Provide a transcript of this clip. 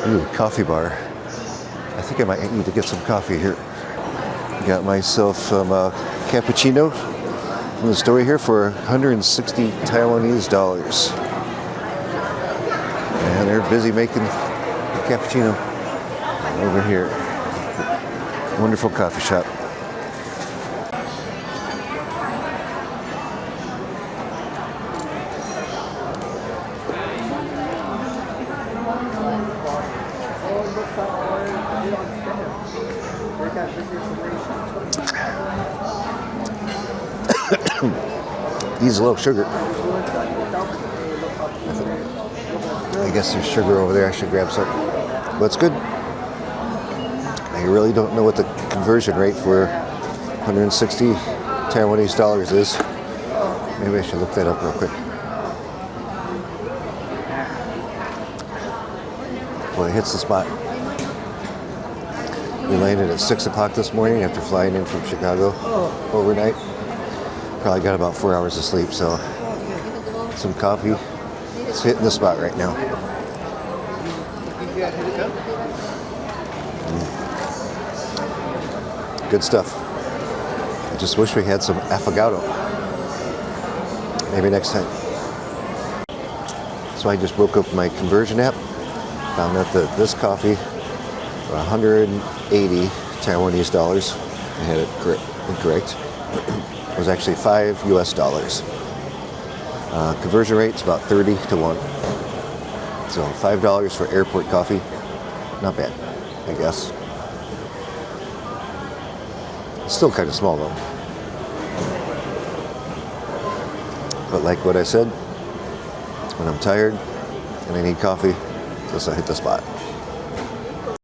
Ooh, coffee bar. I think I might need to get some coffee here. Got myself some cappuccino from the store here for 160 Taiwanese dollars. And they're busy making cappuccino over here. Wonderful coffee shop. He's low sugar. I guess there's sugar over there. I should grab some. But it's good. I really don't know what the conversion rate for 160 Taiwanese dollars is. Maybe I should look that up real quick. Well, it hits the spot. We landed at 6 o'clock this morning after flying in from Chicago overnight. Probably got about 4 hours of sleep, so some coffee. It's hitting the spot right now. Good stuff. I just wish we had some affogato. Maybe next time. So I just broke up my conversion app. Found out that this coffee, 180 Taiwanese dollars. I had it incorrect. It was actually $5 US. Conversion rate's about 30 to 1. So $5 for airport coffee. Not bad, I guess. It's still kind of small though. But like what I said, when I'm tired and I need coffee, this will hit the spot.